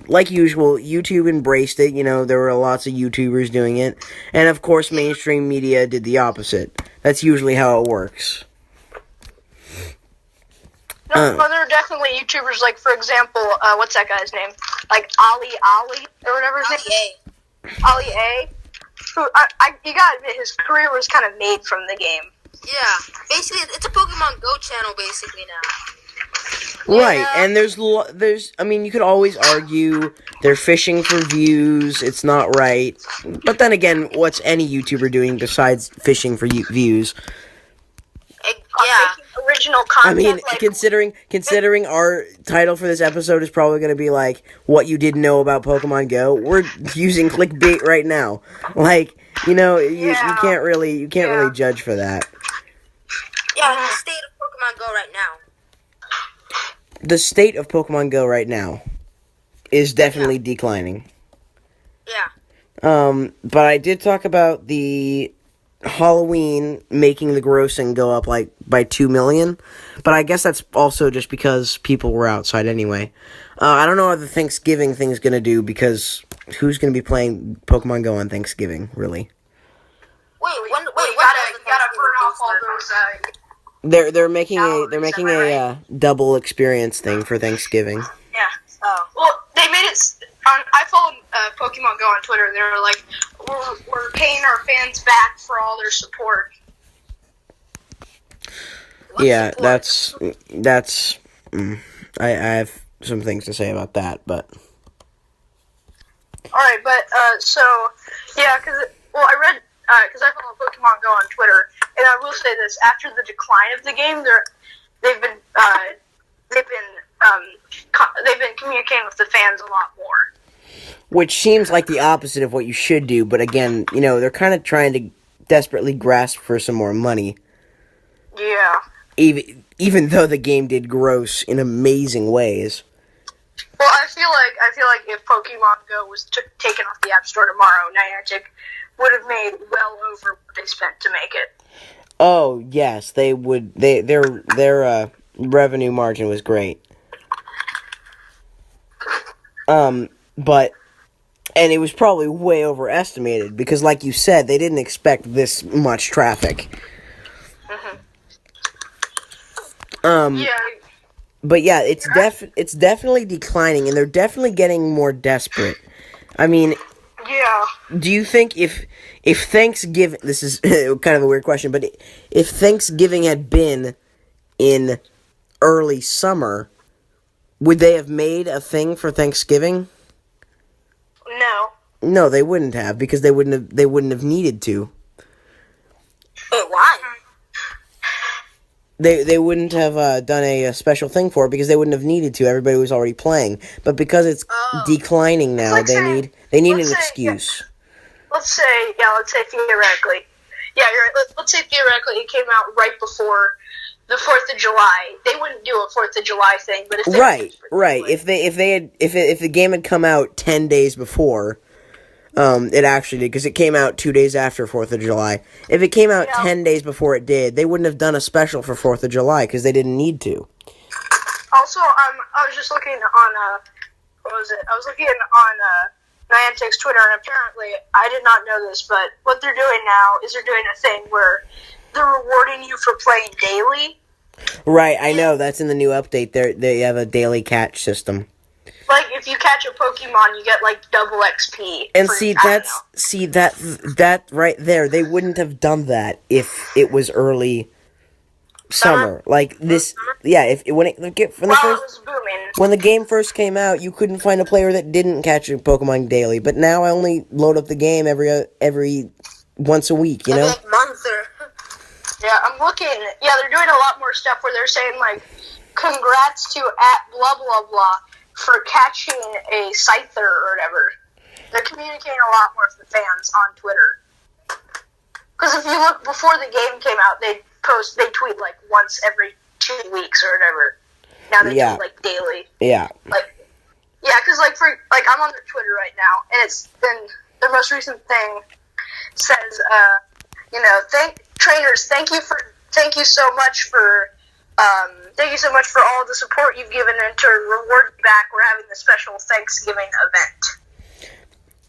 [SPEAKER 2] like usual, YouTube embraced it. There were lots of YouTubers doing it, and of course, mainstream media did the opposite. That's usually how it works.
[SPEAKER 1] No, there are definitely YouTubers, like, for example, what's that guy's name? Like, Ali, or whatever his name is. Ali A. Who, you gotta admit, his career was kind of made from the game.
[SPEAKER 3] Yeah, basically, it's a Pokemon Go channel, basically, now.
[SPEAKER 2] Right, and there's, I mean, you could always argue they're fishing for views, it's not right. But then again, what's any YouTuber doing besides fishing for views?
[SPEAKER 1] Yeah. Original content.
[SPEAKER 2] I mean, considering our title for this episode is probably going to be like, what you didn't know about Pokemon Go, we're using clickbait right now. Like, you can't really judge for that.
[SPEAKER 3] Yeah, the state of Pokemon Go right now.
[SPEAKER 2] The state of Pokemon Go right now is definitely declining.
[SPEAKER 3] Yeah.
[SPEAKER 2] But I did talk about the Halloween making the grossing go up like by 2 million, but I guess that's also just because people were outside anyway. I don't know how the Thanksgiving thing's gonna do, because who's gonna be playing Pokemon Go on Thanksgiving, really?
[SPEAKER 3] Wait,
[SPEAKER 1] you gotta burn off all those.
[SPEAKER 2] They're making a double experience thing for Thanksgiving.
[SPEAKER 1] Yeah. Oh. Well, they made it. I followed Pokemon Go on Twitter. They were like, "We're paying our fans back for all their support."
[SPEAKER 2] Yeah, that's. I have some things to say about that, but.
[SPEAKER 1] All right, but I read because I follow Pokemon Go on Twitter, and I will say this: after the decline of the game, they've been communicating with the fans a lot more.
[SPEAKER 2] Which seems like the opposite of what you should do, but again, they're kind of trying to desperately grasp for some more money.
[SPEAKER 1] Yeah.
[SPEAKER 2] Even though the game did gross in amazing ways.
[SPEAKER 1] Well, I feel like if Pokemon Go was taken off the App Store tomorrow, Niantic would have made well over what they spent to make it.
[SPEAKER 2] Oh yes, they would. Their revenue margin was great. And it was probably way overestimated because, like you said, they didn't expect this much traffic.
[SPEAKER 1] Yeah.
[SPEAKER 2] But yeah, it's definitely declining, and they're definitely getting more desperate. I mean,
[SPEAKER 1] yeah.
[SPEAKER 2] Do you think if Thanksgiving, this is kind of a weird question, but if Thanksgiving had been in early summer, would they have made a thing for Thanksgiving?
[SPEAKER 1] No.
[SPEAKER 2] No, they wouldn't have, because they wouldn't have needed to.
[SPEAKER 3] Wait, why?
[SPEAKER 2] They wouldn't have done a special thing for it because they wouldn't have needed to. Everybody was already playing. But because it's declining now, they need an excuse.
[SPEAKER 1] Let's say theoretically. Yeah, you're right. Let's say theoretically it came out right before the 4th of July. They wouldn't do a 4th of July thing, but if they
[SPEAKER 2] right. If the game had come out 10 days before, it actually did, because it came out 2 days after 4th of July. If it came out 10 days before it did, they wouldn't have done a special for 4th of July, because they didn't need to.
[SPEAKER 1] Also, I was just looking on, what was it? I was looking on, Niantic's Twitter, and apparently, I did not know this, but what they're doing now is they're doing a thing where they're rewarding you for playing daily.
[SPEAKER 2] Right, I know. That's in the new update. They have a daily catch system.
[SPEAKER 1] Like, if you catch a Pokemon, you get, like, double XP.
[SPEAKER 2] And that right there, they wouldn't have done that if it was early summer. Like, this, yeah, when the game first came out, you couldn't find a player that didn't catch a Pokemon daily. But now I only load up the game every once a week, you know?
[SPEAKER 3] Every month or...
[SPEAKER 1] Yeah, I'm looking. Yeah, they're doing a lot more stuff where they're saying, like, congrats to @blah-blah-blah for catching a Scyther or whatever. They're communicating a lot more with the fans on Twitter. Because if you look, before the game came out, they tweet, like, once every 2 weeks or whatever. Now they tweet, like, daily.
[SPEAKER 2] Yeah.
[SPEAKER 1] Like, yeah, because, like, I'm on their Twitter right now, and it's been, their most recent thing says, you know, trainers, thank you so much for all the support you've given, and to reward you back, we're having a special Thanksgiving event.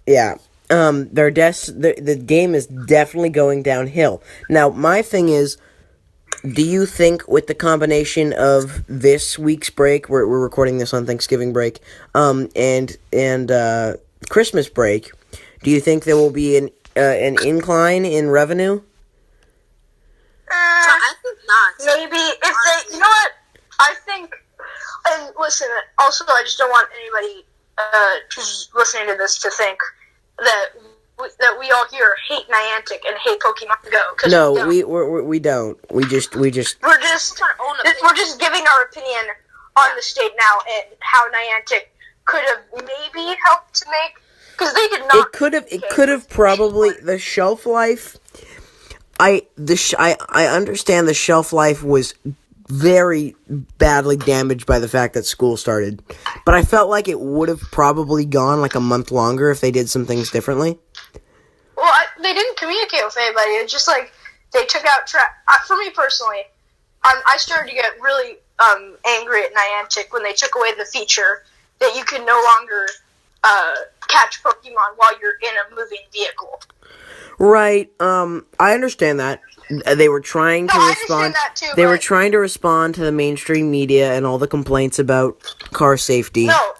[SPEAKER 2] Yeah. The game is definitely going downhill. Now, my thing is, do you think with the combination of this week's break, we're recording this on Thanksgiving break, and Christmas break, do you think there will be an incline in revenue?
[SPEAKER 3] I think not.
[SPEAKER 1] Maybe if they, you know what? I think, and listen. Also, I just don't want anybody who's listening to this to think that we all here hate Niantic and hate Pokemon Go.
[SPEAKER 2] No, we don't. We're just
[SPEAKER 1] giving our opinion on the state now and how Niantic could have maybe helped to make, because they did not.
[SPEAKER 2] It could have probably, the shelf life. I understand the shelf life was very badly damaged by the fact that school started, but I felt like it would have probably gone like a month longer if they did some things differently.
[SPEAKER 1] Well, they didn't communicate with anybody. It's just like they took out for me personally, I started to get really angry at Niantic when they took away the feature that you can no longer catch Pokemon while you're in a moving vehicle.
[SPEAKER 2] Right. I understand that. They were trying to respond. They were trying to respond to the mainstream media and all the complaints about car safety.
[SPEAKER 1] No,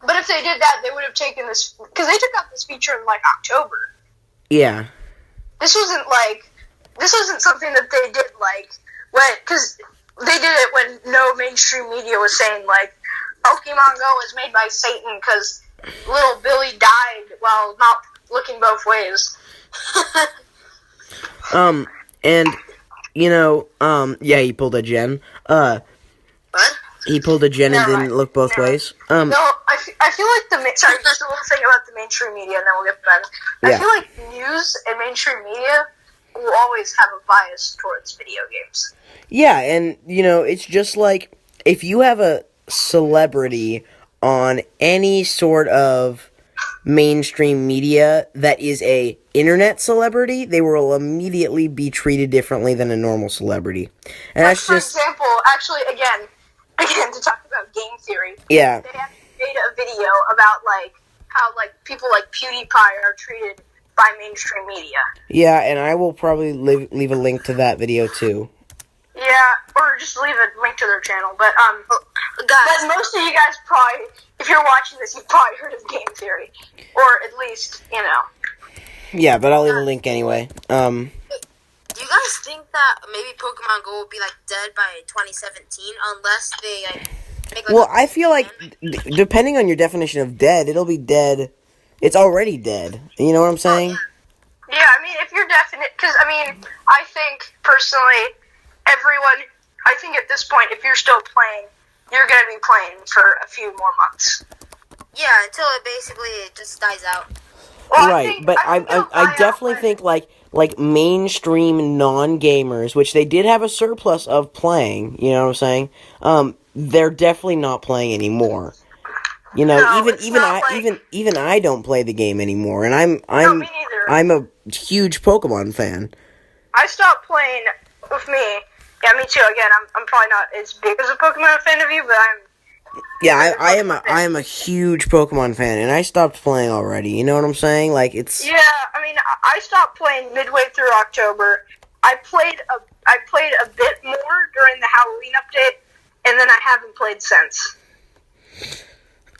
[SPEAKER 1] but if they did that, they would have taken this, because they took out this feature in like October.
[SPEAKER 2] Yeah.
[SPEAKER 1] This wasn't something that they did because they did it when no mainstream media was saying like Pokemon Go is made by Satan because little Billy died while not looking both ways.
[SPEAKER 2] And, you know, yeah, he pulled a Gen.
[SPEAKER 3] What?
[SPEAKER 2] He pulled a Gen and didn't look both ways.
[SPEAKER 1] No, I feel like sorry, just a little thing about the mainstream media, and then we'll get back. I feel like news and mainstream media will always have a bias towards video games.
[SPEAKER 2] Yeah, and, you know, it's just like, if you have a celebrity on any sort of mainstream media that is a internet celebrity, they will immediately be treated differently than a normal celebrity. And that's
[SPEAKER 1] for example, actually, again, to talk about game theory.
[SPEAKER 2] Yeah.
[SPEAKER 1] They actually made a video about how people like PewDiePie are treated by mainstream media.
[SPEAKER 2] Yeah, and I will probably leave a link to that video too.
[SPEAKER 1] Yeah, or just leave a link to their channel. But
[SPEAKER 3] guys,
[SPEAKER 1] but most of you guys probably, if you're watching this, you've probably heard of game theory, or at least
[SPEAKER 2] Yeah, but I'll leave a link anyway.
[SPEAKER 3] Do you guys think that maybe Pokemon Go will be dead by 2017 unless they make
[SPEAKER 2] Well, I feel like depending on your definition of dead, it'll be dead. It's already dead. You know what I'm saying?
[SPEAKER 1] Yeah, I mean, if you're definite, because I think personally, I think at this point, if you're still playing, you're going to be playing for a few more months.
[SPEAKER 3] Yeah, until it just dies out.
[SPEAKER 1] Well,
[SPEAKER 2] right, but I definitely think like mainstream non-gamers, which they did have a surplus of playing, you know what I'm saying? They're definitely not playing anymore. You know,
[SPEAKER 1] no,
[SPEAKER 2] even I don't play the game anymore, and
[SPEAKER 1] me neither.
[SPEAKER 2] I'm a huge Pokemon fan.
[SPEAKER 1] I stopped playing with me. Yeah, me too. Again, I'm probably not as big as a Pokemon fan of you, but
[SPEAKER 2] Yeah, I am a huge Pokemon fan, and I stopped playing already. You know what I'm saying? Like it's
[SPEAKER 1] Yeah, I mean, I stopped playing midway through October. I played a bit more during the Halloween update, and then I haven't played since.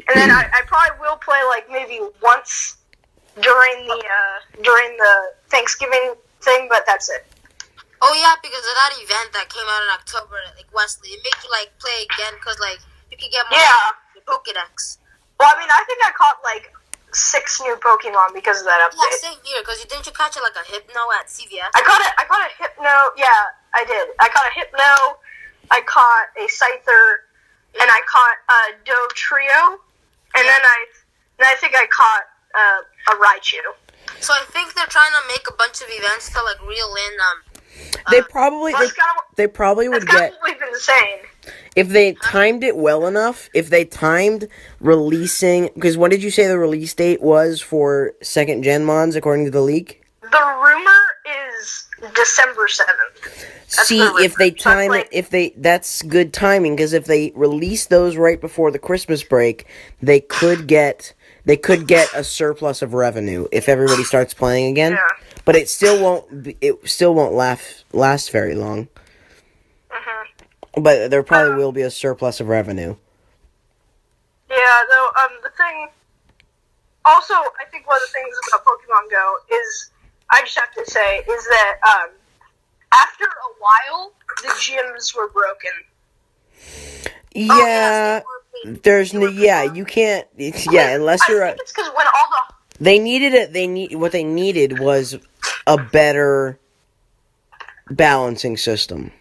[SPEAKER 1] And then I probably will play like maybe once during the Thanksgiving thing, but that's it.
[SPEAKER 3] Oh yeah, because of that event that came out in October, like Wesley, it made you like play again because like you could get more Pokédex.
[SPEAKER 1] Well, I mean, I think I caught like 6 new Pokemon because of that update.
[SPEAKER 3] Yeah, same here. Because didn't you catch like a Hypno at CVS?
[SPEAKER 1] I caught a Hypno. Yeah, I did. I caught a Hypno. I caught a Scyther, and I caught a Dotrio, and then I think I caught a Raichu.
[SPEAKER 3] So I think they're trying to make a bunch of events to like reel in
[SPEAKER 2] they probably would
[SPEAKER 1] that's
[SPEAKER 2] get
[SPEAKER 1] what we've been saying.
[SPEAKER 2] if they timed it well enough. If they timed releasing, because what did you say the release date was for second gen mons according to the leak?
[SPEAKER 1] The rumor is December 7th.
[SPEAKER 2] See, if they time it, that's good timing, because if they release those right before the Christmas break, they could get a surplus of revenue if everybody starts playing again.
[SPEAKER 1] Yeah.
[SPEAKER 2] But it still won't last very long. But there probably will be a surplus of revenue.
[SPEAKER 1] Yeah, though, the thing... Also, I think one of the things about Pokemon Go is, I just have to say, is that, after a while, the gyms were broken.
[SPEAKER 2] Yeah, you can't, unless you're
[SPEAKER 1] I think it's because when all the...
[SPEAKER 2] What they needed was a better balancing system.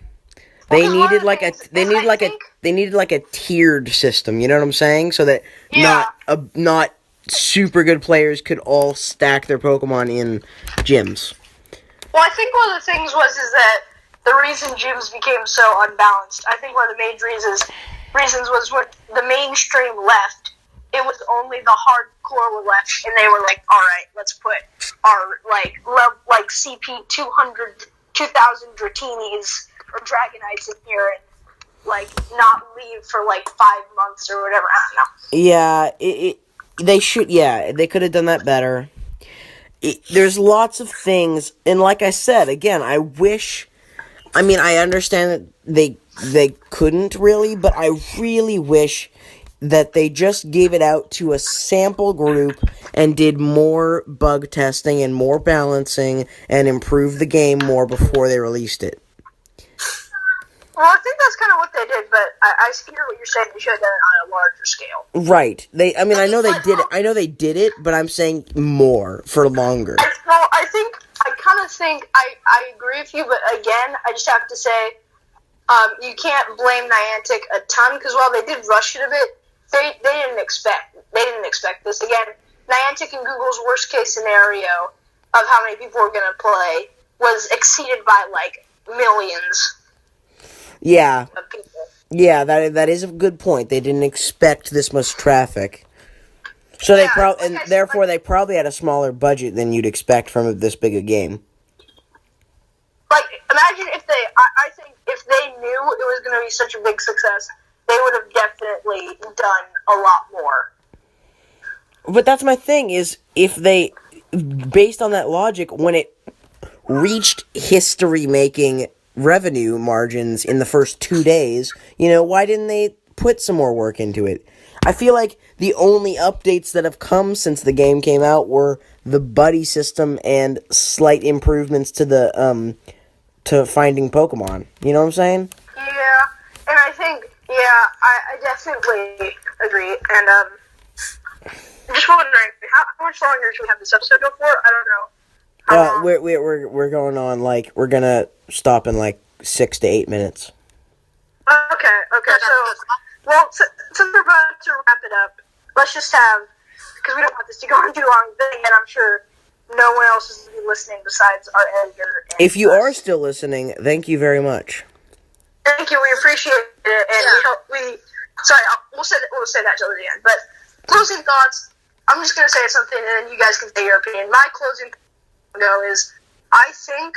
[SPEAKER 2] They needed like a tiered system. You know what I'm saying? So that not super good players could all stack their Pokemon in gyms.
[SPEAKER 1] Well, I think one of the things is that the reason gyms became so unbalanced. I think one of the major reasons was when the mainstream left. It was only the hardcore were left, and they were like, "All right, let's put our CP 200, 2000 Dratinis or Dragonites in here, and like not leave for like 5 months or whatever." I don't know.
[SPEAKER 2] Yeah, they should. Yeah, they could have done that better. There's lots of things, and like I said, again, I wish. I mean, I understand that they couldn't really, but I really wish that they just gave it out to a sample group and did more bug testing and more balancing and improved the game more before they released it.
[SPEAKER 1] Well, I think that's kind of what they did, but I hear what you're saying. They should have done it on a larger scale.
[SPEAKER 2] Right. I know they did it. I know they did it, but I'm saying more for longer.
[SPEAKER 1] I agree with you, but again, I just have to say, you can't blame Niantic a ton, because while they did rush it a bit, they didn't expect this. Again, Niantic and Google's worst case scenario of how many people were going to play was exceeded by like millions.
[SPEAKER 2] Yeah.
[SPEAKER 1] Of people.
[SPEAKER 2] Yeah, that is a good point. They didn't expect this much traffic. So they they probably had a smaller budget than you'd expect from this big a game.
[SPEAKER 1] Like, imagine if I think if they knew it was going to be such a big success, they would have definitely done a lot more.
[SPEAKER 2] But that's my thing, is if they, based on that logic, when it reached history-making revenue margins in the first 2 days, why didn't they put some more work into it? I feel like the only updates that have come since the game came out were the buddy system and slight improvements to the, to finding Pokemon. You know what I'm saying?
[SPEAKER 1] Yeah, and I think, I definitely agree, and, I'm just wondering, how much longer should we have this episode go for? I don't know.
[SPEAKER 2] We're going on, we're gonna stop in 6 to 8 minutes.
[SPEAKER 1] Okay, so, well, since we're about to wrap it up, let's just have, because we don't want this to go on too long, then again, I'm sure no one else is going to be listening besides our editor.
[SPEAKER 2] If you are still listening, thank you very much.
[SPEAKER 1] Thank you, we appreciate it, and we'll say that till the end, but closing thoughts, I'm just going to say something, and then you guys can say your opinion. My closing go is, I think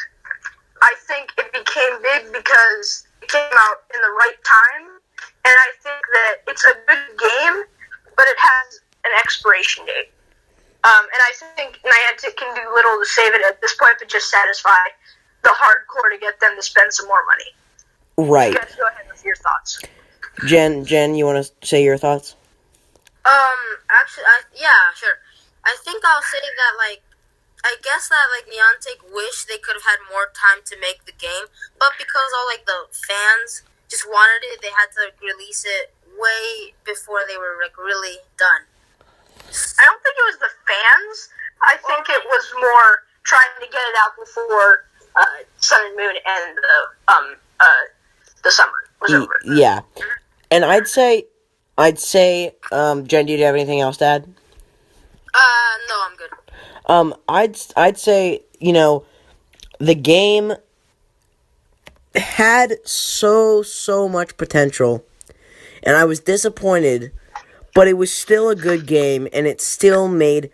[SPEAKER 1] it became big because it came out in the right time, and I think that it's a good game, but it has an expiration date. And I think Niantic can do little to save it at this point, but just satisfy the hardcore to get them to spend some more money.
[SPEAKER 2] Right.
[SPEAKER 1] You guys go ahead with your thoughts.
[SPEAKER 2] Jen, you want to say your thoughts?
[SPEAKER 3] Actually, yeah, sure. I think I'll say that, like, I guess that, like, Niantic wish they could have had more time to make the game, but because all, like, the fans just wanted it, they had to release it way before they were, like, really done.
[SPEAKER 1] I don't think it was the fans. I think it was more trying to get it out before Sun and Moon and the summer was over.
[SPEAKER 2] Yeah. And I'd say, Jen, do you have anything else to add?
[SPEAKER 3] No, I'm good.
[SPEAKER 2] I'd say, the game had so much potential, and I was disappointed, but it was still a good game, and it still made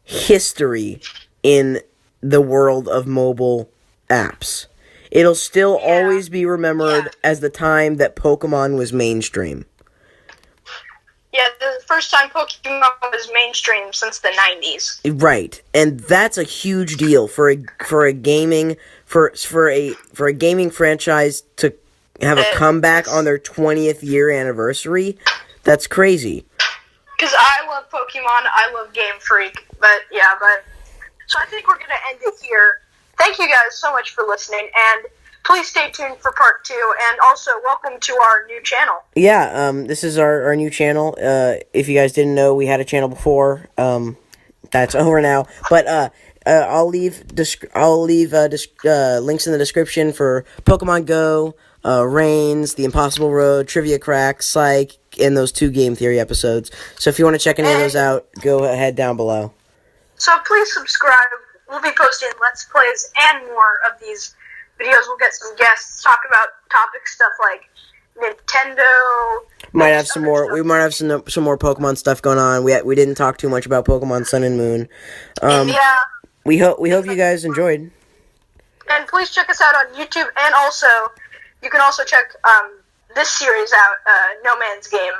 [SPEAKER 2] history in the world of mobile apps. It'll still always be remembered as the time that Pokemon was mainstream.
[SPEAKER 1] Yeah, the first time Pokemon was mainstream since the 90s.
[SPEAKER 2] Right, and that's a huge deal for a gaming franchise to have a comeback on their 20th year anniversary. That's crazy.
[SPEAKER 1] Because I love Pokemon, I love Game Freak, so I think we're gonna end it here. Thank you guys so much for listening, and please stay tuned for part 2, and also welcome to our new channel.
[SPEAKER 2] Yeah, this is our new channel. If you guys didn't know, we had a channel before. That's over now. But I'll leave links in the description for Pokemon Go, Reigns, The Impossible Road, Trivia Crack, Psych, and those 2 Game Theory episodes. So if you want to check any of those out, go ahead down below.
[SPEAKER 1] So please subscribe. We'll be posting Let's Plays and more of these videos. We'll get some guests, talk about topic stuff like Nintendo.
[SPEAKER 2] Might have some more. We might have some more Pokemon stuff going on. We didn't talk too much about Pokemon Sun and Moon. We hope you guys enjoyed.
[SPEAKER 1] And please check us out on YouTube, and also you can also check this series out, No Man's Game,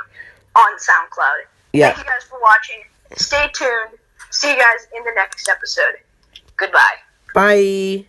[SPEAKER 1] on SoundCloud.
[SPEAKER 2] Yeah.
[SPEAKER 1] Thank you guys for watching. Stay tuned. See you guys in the next episode. Goodbye.
[SPEAKER 2] Bye.